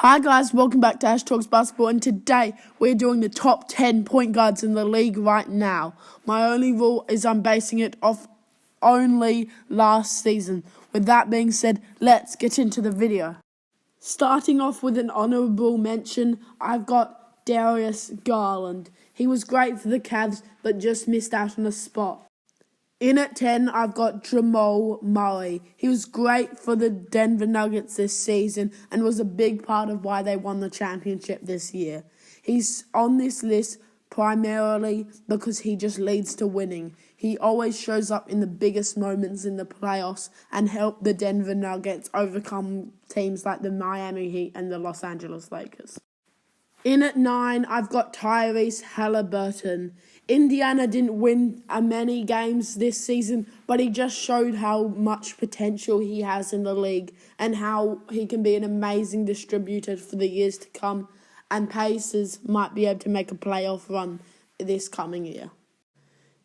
Hi guys, welcome back to Ash Talks Basketball, and today we're doing the top 10 point guards in the league right now. My only rule is I'm basing it off only last season. With that being said, let's get into the video. Starting off with an honourable mention, I've got Darius Garland. He was great for the Cavs, but just missed out on a spot. In at 10, I've got Jamal Murray. He was great for the Denver Nuggets this season and was a big part of why they won the championship this year. He's on this list primarily because he just leads to winning. He always shows up in the biggest moments in the playoffs and helped the Denver Nuggets overcome teams like the Miami Heat and the Los Angeles Lakers. In at 9, I've got Tyrese Halliburton. Indiana didn't win many games this season, but he just showed how much potential he has in the league and how he can be an amazing distributor for the years to come, and Pacers might be able to make a playoff run this coming year.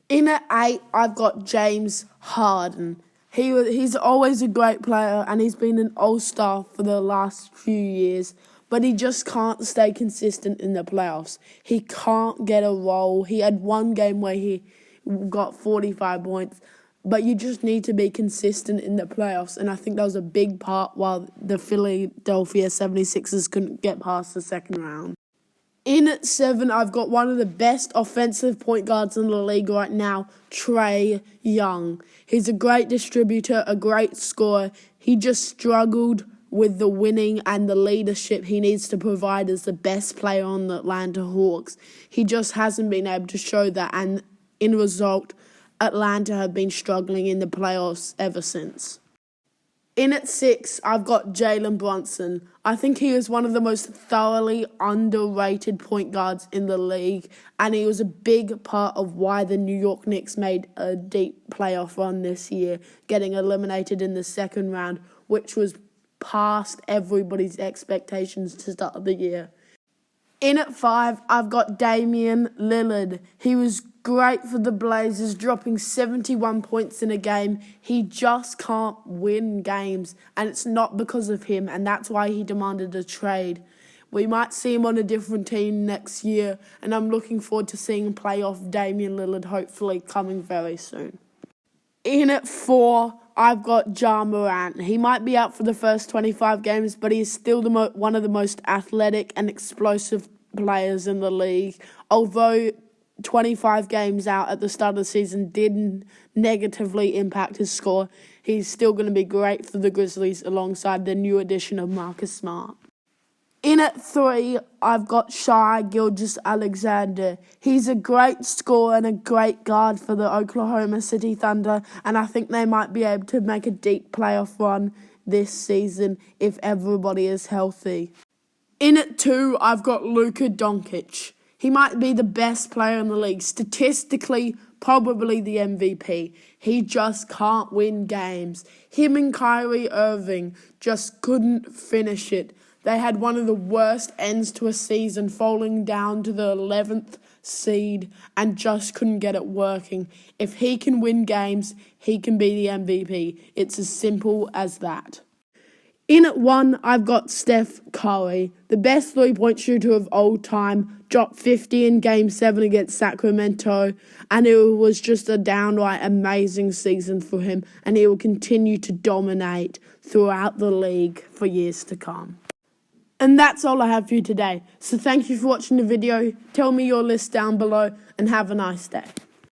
In at 8, I've got James Harden. He's always a great player, and he's been an all-star for the last few years, but he just can't stay consistent in the playoffs. He can't get a roll. He had one game where he got 45 points, but you just need to be consistent in the playoffs, and I think that was a big part why the Philadelphia 76ers couldn't get past the second round. In at 7, I've got one of the best offensive point guards in the league right now, Trae Young. He's a great distributor, a great scorer. He just struggled with the winning and the leadership he needs to provide as the best player on the Atlanta Hawks. He just hasn't been able to show that, and in result, Atlanta have been struggling in the playoffs ever since. In at 6, I've got Jalen Brunson. I think he is one of the most thoroughly underrated point guards in the league, and he was a big part of why the New York Knicks made a deep playoff run this year, getting eliminated in the second round, which was past everybody's expectations to start the year. In at 5, I've got Damian Lillard. He was great for the Blazers, dropping 71 points in a game. He just can't win games, and it's not because of him, and that's why he demanded a trade. We might see him on a different team next year, and I'm looking forward to seeing playoff Damian Lillard hopefully coming very soon. In at 4, I've got Ja Morant. He might be out for the first 25 games, but he is still one of the most athletic and explosive players in the league. Although 25 games out at the start of the season did negatively impact his score, he's still going to be great for the Grizzlies alongside the new addition of Marcus Smart. In at 3, I've got Shai Gilgeous-Alexander. He's a great scorer and a great guard for the Oklahoma City Thunder, and I think they might be able to make a deep playoff run this season if everybody is healthy. In at 2, I've got Luka Doncic. He might be the best player in the league, statistically probably the MVP. He just can't win games. Him and Kyrie Irving just couldn't finish it. They had one of the worst ends to a season, falling down to the 11th seed and just couldn't get it working. If he can win games, he can be the MVP. It's as simple as that. In at 1, I've got Steph Curry, the best three-point shooter of all time, dropped 50 in Game 7 against Sacramento, and it was just a downright amazing season for him, and he will continue to dominate throughout the league for years to come. And that's all I have for you today. So thank you for watching the video. Tell me your list down below and have a nice day.